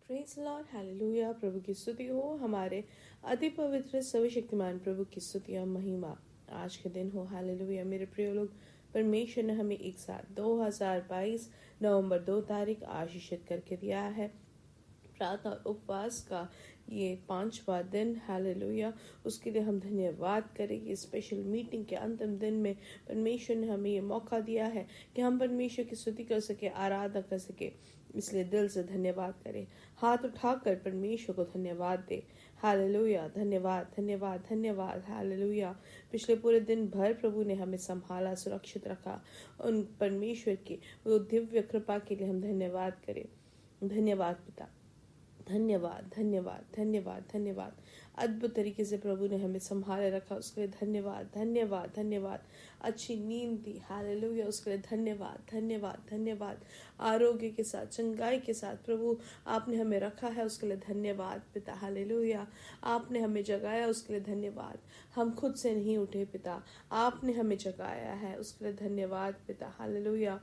Praise Lord, hallelujah. प्रभु की स्तुति हो। हमारे अति पवित्र सर्वशक्तिमान प्रभु की स्तुति और महिमा आज के दिन हो। हालेलुया। मेरे प्रिय लोग, परमेश्वर ने हमें एक साथ 2022 नवंबर 2 तारीख आशीषित करके दिया है। प्रार्थना और उपवास का ये 5वां दिन, हालेलुया। उसके लिए हम धन्यवाद करेंगे। स्पेशल मीटिंग के अंतिम दिन में परमेश्वर ने हमें ये मौका दिया है कि हम परमेश्वर की स्तुति कर सके, आराधना कर सके। इसलिए दिल से धन्यवाद करें, हाथ उठाकर परमेश्वर को धन्यवाद दे। हालेलुया। धन्यवाद, धन्यवाद, धन्यवाद। हालेलुया। पिछले पूरे दिन भर प्रभु ने हमें संभाला, सुरक्षित रखा। उन परमेश्वर की वो दिव्य कृपा के लिए हम धन्यवाद करें। धन्यवाद पिता, धन्यवाद, धन्यवाद, धन्यवाद, धन्यवाद। अद्भुत तरीके से प्रभु ने हमें संभाले रखा, उसके लिए धन्यवाद, धन्यवाद, धन्यवाद। अच्छी नींद दी, हालेलुया, उसके लिए धन्यवाद, धन्यवाद, धन्यवाद। आरोग्य के साथ, चंगाई के साथ प्रभु आपने हमें रखा है, उसके लिए धन्यवाद पिता। हालेलुया। आपने हमें जगाया, उसके लिए धन्यवाद। हम खुद से नहीं उठे पिता, आपने हमें जगाया है, उसके लिए धन्यवाद पिता। हालेलुया।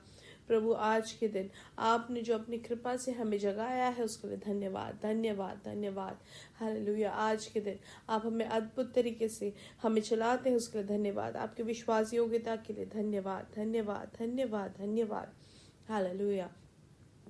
प्रभु आज के दिन आपने जो अपनी कृपा से हमें जगाया है, उसके लिए धन्यवाद, धन्यवाद, धन्यवाद। हालेलुया। आज के दिन आप हमें अद्भुत तरीके से हमें चलाते हैं, उसके लिए धन्यवाद। आपके विश्वास योग्यता के लिए धन्यवाद, धन्यवाद, धन्यवाद, धन्यवाद। हालेलुया।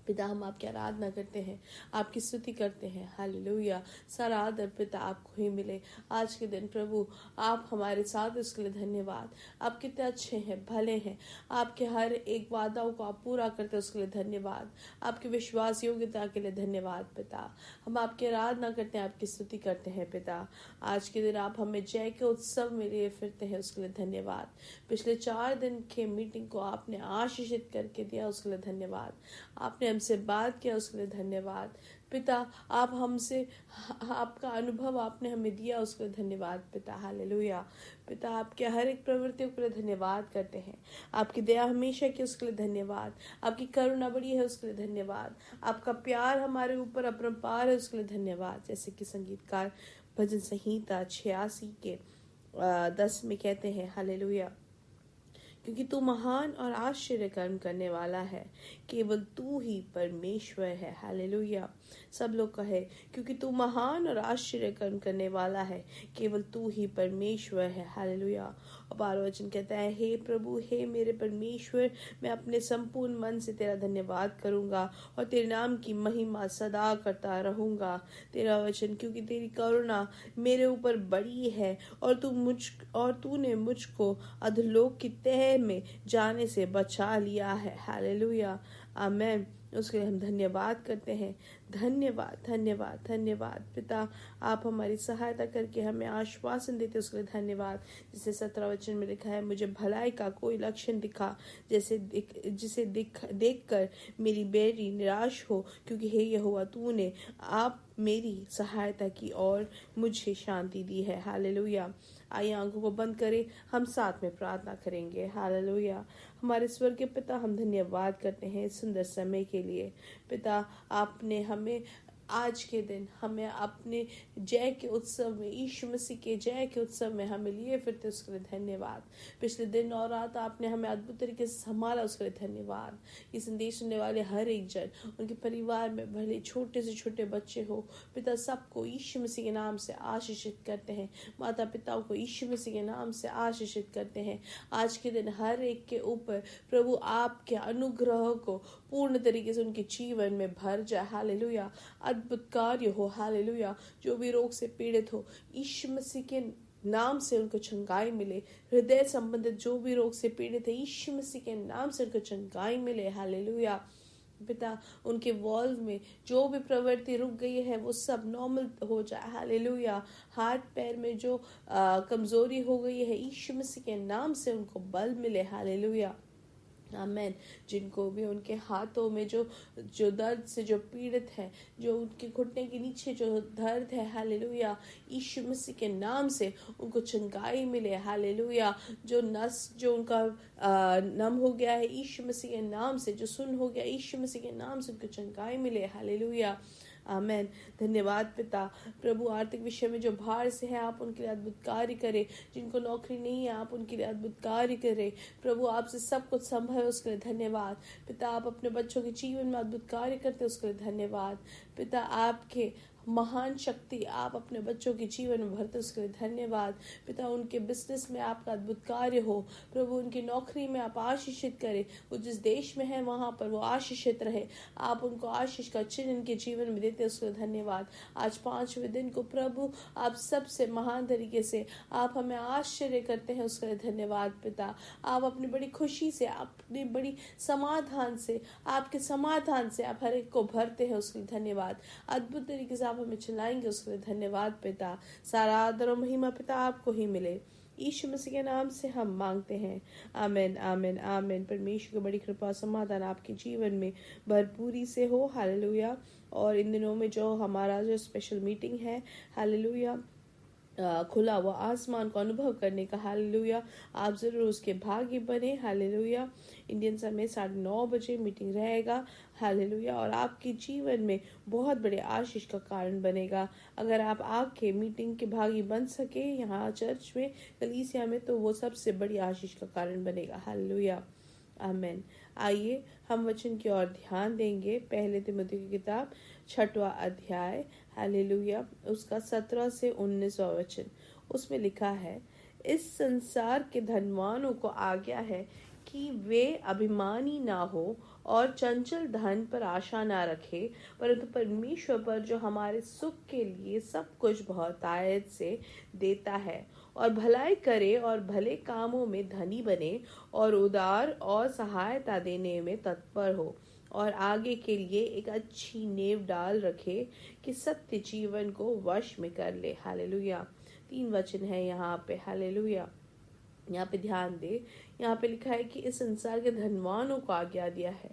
पिता, हम आपकी आराधना करते हैं, आपकी स्तुति करते हैं। हालेलुया। सारा आदर पिता आपको ही मिले आज के दिन। प्रभु आप हमारे साथ, उसके लिए धन्यवाद। आप कितने अच्छे हैं, भले हैं। आपके हर एक वादाओं को आप पूरा करते हैं, उसके लिए धन्यवाद। आपके विश्वास योग्यता के लिए धन्यवाद पिता। हम आपकी आराधना करते हैं, आपकी स्तुति करते हैं पिता। आज के दिन आप हमें जय के उत्सव में लिए फिरते हैं, उसके लिए धन्यवाद। पिछले 4 दिन के मीटिंग को आपने आशीषित करके दिया, उसके लिए धन्यवाद। आपने हमसे बात किया, उसके लिए धन्यवाद पिता। आप हमसे आपका अनुभव आपने हमें दिया, उसके लिए धन्यवाद पिता। हालेलुया। पिता, आपके हर एक प्रवृत्तियों के लिए धन्यवाद करते हैं। आपकी दया हमेशा की, उसके लिए धन्यवाद। आपकी करुणा बड़ी है, उसके लिए धन्यवाद। आपका प्यार हमारे ऊपर अपरंपार है, उसके लिए धन्यवाद। जैसे कि संगीतकार भजन संहिता 86 के 10 में कहते हैं, हालेलुया। क्योंकि तू महान और आश्चर्य कर्म करने वाला है, केवल तू ही परमेश्वर है। हालेलुया। सब लोग कहे, क्योंकि तू महान और आश्चर्य कर्म करने वाला है, केवल तू ही परमेश्वर है। हालेलुया। और 12वां वचन कहता है, हे प्रभु, हे मेरे परमेश्वर, मैं अपने संपूर्ण मन से तेरा धन्यवाद करूंगा और तेरे नाम की महिमा सदा करता रहूंगा। 13वां वचन, क्योंकि तेरी करुणा मेरे ऊपर बड़ी है और तूने मुझको अधोलोक की तह में जाने से बचा लिया है। हालेलुया। आमेन। उसके लिए हम धन्यवाद करते हैं। धन्यवाद, धन्यवाद, धन्यवाद पिता। आप हमारी सहायता करके हमें आश्वासन देते, उसके लिए धन्यवाद। जिसे 17 वचन में लिखा है, मुझे भलाई का कोई लक्षण दिखा जिसे देखकर मेरी बेटी निराश हो, क्योंकि हे यहोवा, तूने आप मेरी सहायता की और मुझे शांति दी है। हालेलुया। आइए आंखों को बंद करें, हम साथ में प्रार्थना करेंगे। हालेलुया। हमारे स्वर्गीय पिता, हम धन्यवाद करते हैं इस सुंदर समय के लिए। पिता, आपने हमें आज के दिन हमें अपने जय के उत्सव में, यीशु मसीह के जय के उत्सव में हमें लिए फिरते, उसके लिए धन्यवाद। पिछले दिन और रात आपने हमें अद्भुत तरीके से संभाला, उसके लिए धन्यवाद। ये संदेश सुनने वाले हर एक जन, उनके परिवार में भले छोटे से छोटे बच्चे हो, पिता, सबको यीशु मसीह के नाम से आशीषित करते हैं। माता पिताओं को यीशु मसीह के नाम से आशीषित करते हैं। आज के दिन हर एक के ऊपर प्रभु आपके अनुग्रह को पूर्ण तरीके से उनके जीवन में भर जाए। हालेलुया। अद्भुत कार्य हो। हालेलुया। जो भी रोग से पीड़ित हो, यीशु मसीह के नाम से उनको चंगाई मिले। हृदय संबंधित जो भी रोग से पीड़ित है, यीशु मसीह के नाम से उनको चंगाई मिले। हालेलुया। पिता, उनके वॉल्व में जो भी प्रवृत्ति रुक गई है, वो सब नॉर्मल हो जाए। हालेलुया। हाथ पैर में जो कमजोरी हो गई है, यीशु मसीह के नाम से उनको बल मिले। हालेलुया। आमेन। जिनको भी उनके हाथों में जो दर्द से जो पीड़ित है, जो उनके घुटने के नीचे जो दर्द है, हालेलुया, यीशु मसीह के नाम से उनको चंगाई मिले। हालेलुया। जो नस जो उनका नम हो गया है, यीशु मसीह के नाम से, जो सुन हो गया, यीशु मसीह के नाम से उनको चंगाई मिले। हालेलुया। आमेन। धन्यवाद पिता। प्रभु आर्थिक विषय में जो भार से है आप उनके लिए अद्भुत कार्य करें। जिनको नौकरी नहीं है आप उनके लिए अद्भुत कार्य करें। प्रभु आपसे सब कुछ संभव है, उसके लिए धन्यवाद। पिता आप अपने बच्चों के जीवन में अद्भुत कार्य करते उसके लिए धन्यवाद। पिता आपके महान शक्ति आप अपने बच्चों के जीवन में भरते उसके लिए धन्यवाद। पिता उनके बिजनेस में आपका अद्भुत कार्य हो। प्रभु उनकी नौकरी में आप आशीषित करें। वो जिस देश में है वहाँ पर वो आशीषित रहे। आप उनको आशीष का चिन्ह इनके जीवन में देते उसके लिए धन्यवाद। आज 5वें दिन को प्रभु आप सबसे महान तरीके से आप हमें आश्चर्य करते हैं उसके लिए धन्यवाद। पिता आप अपनी बड़ी खुशी से, अपनी बड़ी समाधान से, आपके समाधान से आप हर एक को भरते हैं उसके लिए धन्यवाद। अद्भुत तरीके से आप हमें चलाएंगे उसके लिए धन्यवाद। पिता सारा आदर और महिमा पिता आपको ही मिले। यीशु मसीह के नाम से हम मांगते हैं, आमीन आमीन आमीन। परमेश्वर की बड़ी कृपा समाधान आपके जीवन में भरपूरी से हो। हालेलुया। और इन दिनों में जो हमारा जो स्पेशल मीटिंग है, हालेलुया, खुला हुआ आसमान को अनुभव करने का, हालेलुया, आप जरूर उसके भागी बने। हालेलुया। इंडियन समय 9:30 बजे मीटिंग रहेगा। हालेलुया। और आपके जीवन में बहुत बड़े आशीष का कारण बनेगा। अगर आप आके मीटिंग के भागी बन सके यहाँ चर्च में, कलीसिया में, तो वो सबसे बड़ी आशीष का कारण बनेगा। हालेलुया। आमीन। आइए हम वचन की ओर ध्यान देंगे। पहले तिमुथी की किताब 6वां अध्याय, हालेलुया, उसका 17 से 19 वचन। उसमें लिखा है, इस संसार के धनवानों को आज्ञा है कि वे अभिमानी ना हो और चंचल धन पर आशा ना रखे, परंतु परमेश्वर पर जो हमारे सुख के लिए सब कुछ बहुतायत से देता है, और भलाई करे और भले कामों में धनी बने और उदार और सहायता देने में तत्पर हो, और आगे के लिए एक अच्छी नींव डाल रखे कि सत्य जीवन को वश में कर ले। हालेलुया। 3 वचन है यहाँ पे। हालेलुया। यहाँ पे ध्यान दे। यहाँ पे लिखा है कि इस संसार के धनवानों को आज्ञा दिया है।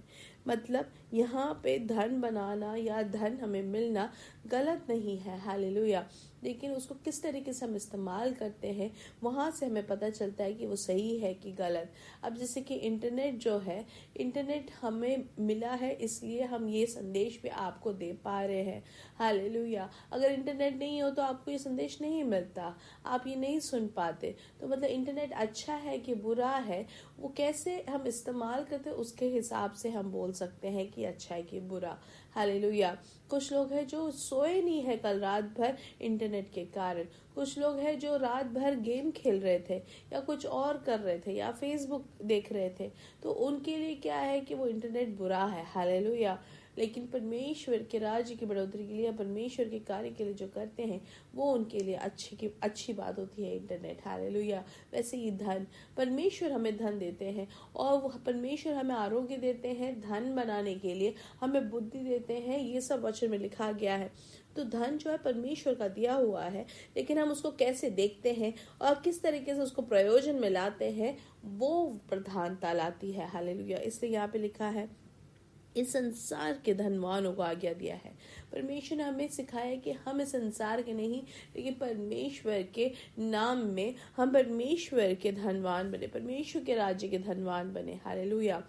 मतलब यहाँ पे धन बनाना या धन हमें मिलना गलत नहीं है। हालेलुया। लेकिन उसको किस तरीके से हम इस्तेमाल करते हैं, वहाँ से हमें पता चलता है कि वो सही है कि गलत। अब जैसे कि इंटरनेट जो है, इंटरनेट हमें मिला है इसलिए हम ये संदेश भी आपको दे पा रहे हैं। हालेलुया। अगर इंटरनेट नहीं हो तो आपको ये संदेश नहीं मिलता, आप ये नहीं सुन पाते। तो मतलब इंटरनेट अच्छा है कि बुरा है, वो कैसे हम इस्तेमाल करते हैं उसके हिसाब से हम बोल सकते हैं कि अच्छा है कि बुरा। हालेलुया। कुछ लोग हैं जो सोए नहीं है कल रात भर इंटरनेट के कारण। कुछ लोग हैं जो रात भर गेम खेल रहे थे या कुछ और कर रहे थे या फेसबुक देख रहे थे, तो उनके लिए क्या है कि वो इंटरनेट बुरा है। हालेलुया। लेकिन परमेश्वर के राज्य की बढ़ोतरी के लिए, परमेश्वर के कार्य के लिए जो करते हैं, वो उनके लिए अच्छी बात होती है इंटरनेट। हालेलुया। वैसे ही धन, परमेश्वर हमें धन देते हैं और वो परमेश्वर हमें आरोग्य देते हैं, धन बनाने के लिए हमें बुद्धि देते हैं। ये सब वचन में लिखा गया है। तो धन जो है परमेश्वर का दिया हुआ है, लेकिन हम उसको कैसे देखते हैं और किस तरीके से उसको प्रयोजन में लाते हैं, वो प्रधानता लाती है। हालेलुया। इसलिए यहाँ पे लिखा है, इस संसार के धनवानों को आज्ञा दिया है। परमेश्वर ने हमें सिखाया कि हम इस संसार के नहीं, लेकिन परमेश्वर के नाम में हम परमेश्वर के धनवान बने, परमेश्वर के राज्य के धनवान बने। हालेलुया।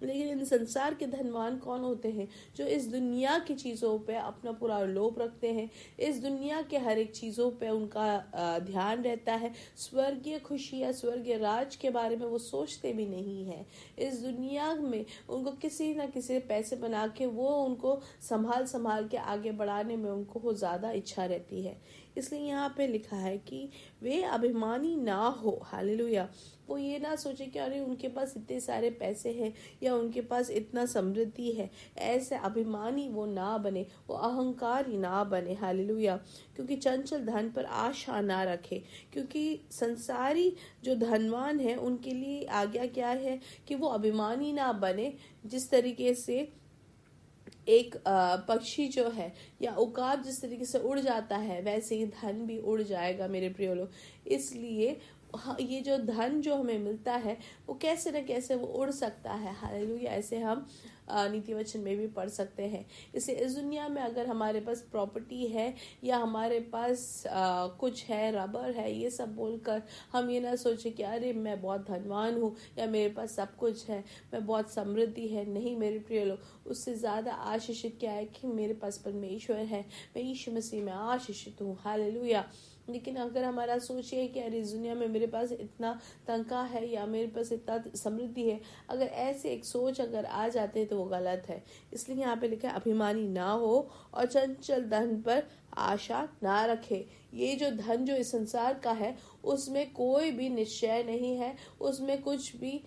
लेकिन इन संसार के धनवान कौन होते हैं? जो इस दुनिया की चीज़ों पे अपना पूरा लोभ रखते हैं, इस दुनिया के हर एक चीज़ों पे उनका ध्यान रहता है। स्वर्गीय खुशी या स्वर्गीय राज के बारे में वो सोचते भी नहीं है। इस दुनिया में उनको किसी न किसी पैसे बना के वो उनको संभाल के आगे बढ़ाने में उनको ज़्यादा इच्छा रहती है। इसलिए यहाँ पे लिखा है कि वे अभिमानी ना हो। हालेलुया। वो ये ना सोचे कि अरे उनके पास इतने सारे पैसे हैं या उनके पास इतना समृद्धि है, ऐसे अभिमानी वो ना बने, वो अहंकारी ना बने। हालेलुया। क्योंकि चंचल धन पर आशा ना रखे, क्योंकि संसारी जो धनवान है उनके लिए आज्ञा क्या है कि वो अभिमानी ना बने। जिस तरीके से एक पक्षी जो है या उकाब जिस तरीके से उड़ जाता है, वैसे ही धन भी उड़ जाएगा मेरे प्रिय लोग। इसलिए ये जो धन जो हमें मिलता है वो कैसे न कैसे वो उड़ सकता है। हालेलुया। ऐसे हम नीति वचन में भी पढ़ सकते हैं। इसे इस दुनिया में अगर हमारे पास प्रॉपर्टी है या हमारे पास कुछ है, रबर है, ये सब बोलकर हम ये ना सोचे कि अरे मैं बहुत धनवान हूँ या मेरे पास सब कुछ है, मैं बहुत समृद्धि है। नहीं मेरे प्रिय लोग, उससे ज़्यादा आशीषित क्या है कि मेरे पास परमेश्वर है, मैं यीशु मसीह में आशीषित हूँ। हालेलुया। लेकिन अगर हमारा सोच है कि अरे इस दुनिया में मेरे पास इतना तनख्वाह है या मेरे पास इतना समृद्धि है, अगर ऐसे एक सोच अगर आ जाते हैं तो वो गलत है। इसलिए यहाँ पे लिखा है अभिमानी ना हो और चंचल धन पर आशा ना रखे। ये जो धन जो इस संसार का है उसमें कोई भी निश्चय नहीं है, उसमें कुछ भी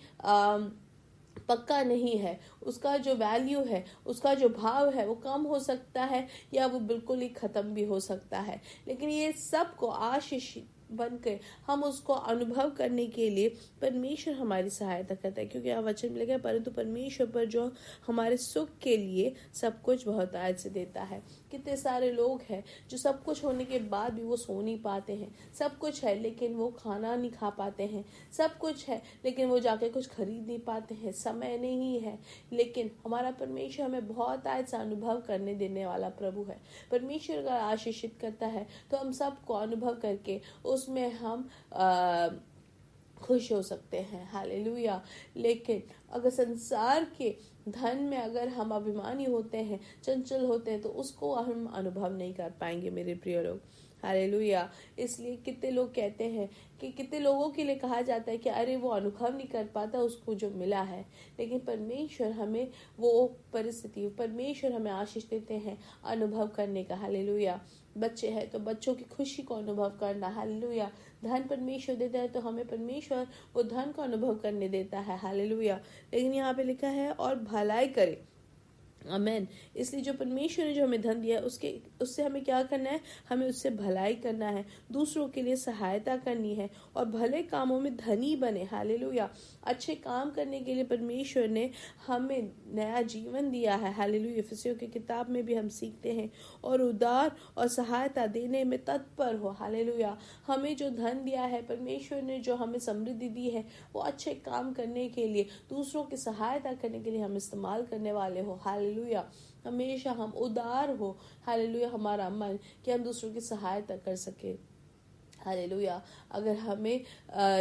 पक्का नहीं है। उसका जो वैल्यू है, उसका जो भाव है वो कम हो सकता है या वो बिल्कुल ही खत्म भी हो सकता है। लेकिन ये सब को आशीष बनकर हम उसको अनुभव करने के लिए परमेश्वर हमारी सहायता करता है, क्योंकि यहाँ वचन में लिखा है परंतु परमेश्वर पर जो हमारे सुख के लिए सब कुछ बहुतायत से देता है। कितने सारे लोग हैं जो सब कुछ होने के बाद भी वो सो नहीं पाते हैं, सब कुछ है लेकिन वो खाना नहीं खा पाते हैं, सब कुछ है लेकिन वो जाके कुछ खरीद नहीं पाते हैं, समय नहीं है। लेकिन हमारा परमेश्वर हमें बहुत आयत से अनुभव करने देने वाला प्रभु है। परमेश्वर अगर आशीषित करता है तो हम सबको अनुभव करके उसमें हम खुश हो सकते हैं। हालेलुया। लेकिन अगर संसार के धन में अगर हम अभिमानी होते हैं, चंचल होते हैं, तो उसको हम अनुभव नहीं कर पाएंगे मेरे प्रिय लोग। हालेलुया। इसलिए कितने लोग कहते हैं कि कितने लोगों के लिए कहा जाता है कि अरे वो अनुभव नहीं कर पाता उसको जो मिला है। लेकिन परमेश्वर हमें वो परिस्थिति, परमेश्वर हमें आशीष देते हैं अनुभव करने का। हालेलुया। बच्चे हैं तो बच्चों की खुशी को अनुभव करना। हालेलुया। धन परमेश्वर देता है तो हमें परमेश्वर वो धन को अनुभव करने देता है। हालेलुया। लेकिन यहाँ पे लिखा है और भलाई करे। आमेन। इसलिए जो परमेश्वर ने जो हमें धन दिया है उससे हमें क्या करना है, हमें उससे भलाई करना है, दूसरों के लिए सहायता करनी है और भले कामों में धनी बने। हालेलुया। अच्छे काम करने के लिए परमेश्वर ने हमें नया जीवन दिया है। हालेलुया। इफिसियों की किताब में भी हम सीखते हैं और उदार और सहायता देने में तत्पर हो। हालेलुया। हमें जो धन दिया है, परमेश्वर ने जो हमें समृद्धि दी है, वो अच्छे काम करने के लिए, दूसरों की सहायता करने के लिए हम इस्तेमाल करने वाले हो। हालेलुया। हमेशा हम उदार हो। हालेलुया। हमारा मन कि हम दूसरों की सहायता कर सके। हालेलुया। अगर हमें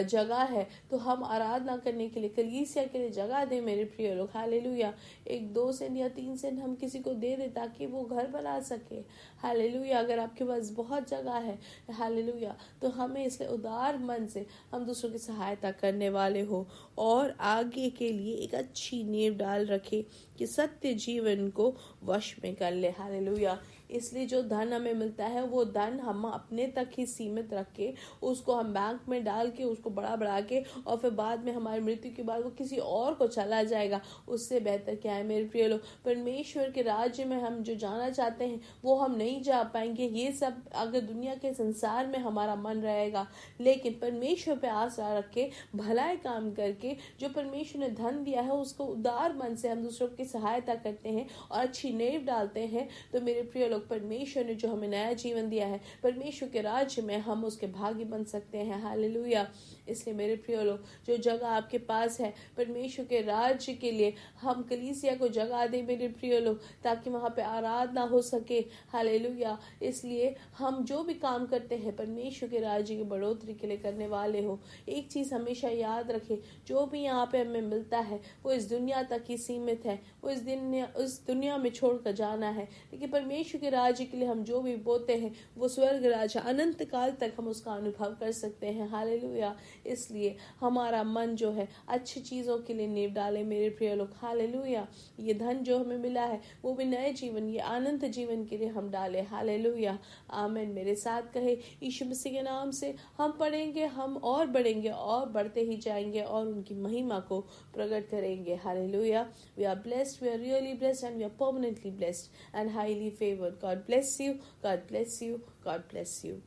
जगह है तो हम आराधना करने के लिए, कलीसिया के लिए जगह दें मेरे प्रिय लोग। हालेलुया। 1-2 सेंट या 3 सेंट हम किसी को दे दें ताकि वो घर बना सके। हालेलुया। अगर आपके पास बहुत जगह है, हालेलुया, तो हमें इसलिए उदार मन से हम दूसरों की सहायता करने वाले हो और आगे के लिए एक अच्छी नींव डाल रखे कि सत्य जीवन को वश में कर ले। हालेलुया। इसलिए जो धन हमें मिलता है वो धन हम अपने तक ही सीमित रख के उसको हम बैंक में डाल के उसको बढ़ा के और फिर बाद में हमारी मृत्यु के बाद वो किसी और को चला जाएगा। उससे बेहतर क्या है मेरे प्रिय लोग, परमेश्वर के राज्य में हम जो जाना चाहते हैं वो हम नहीं जा पाएंगे। ये सब अगर दुनिया के संसार में हमारा मन रहेगा, लेकिन परमेश्वर पे आशा रख के भलाई काम करके जो परमेश्वर ने धन दिया है उसको उदार मन से हम दूसरों की सहायता करते हैं और अच्छी नींव डालते हैं, तो मेरे प्रिय लोग परमेश्वर ने जो हमें नया जीवन दिया है, परमेश्वर के राज्य में हम उसके भागी बन सकते हैं। हालेलुया। इसलिए मेरे प्रिय लोग, जो जगह आपके पास है परमेश्वर के राज्य के लिए, हम कलीसिया को जगह दें मेरे प्रिय लोग, ताकि वहां पे आराधना हो सके। हालेलुया। इसलिए हम जो भी काम करते हैं परमेश्वर के राज्य की बढ़ोतरी के लिए करने वाले हो। एक चीज हमेशा याद रखें, जो भी यहाँ पे हमें मिलता है वो इस दुनिया तक ही सीमित है, वो इस दुनिया में छोड़कर जाना है। लेकिन परमेश्वर के राज्य के लिए हम जो भी बोते हैं वो स्वर्ग राज्य अनंत काल तक हम उसका अनुभव कर सकते हैं। हालेलुया। इसलिए हमारा मन जो है अच्छी चीजों के लिए नींव डाले मेरे प्रिय लोग। हालेलुया। ये धन जो हमें मिला है वो भी नए जीवन, ये अनंत जीवन के लिए हम डाले। हालेलुया। आमीन। मेरे साथ कहे, यीशु मसीह के नाम से हम पढ़ेंगे, हम और बढ़ेंगे और बढ़ते ही जाएंगे और उनकी महिमा को प्रकट करेंगे। Hallelujah. We are blessed, we are really blessed and we are permanently blessed and highly favored. God bless you. God bless you. God bless you.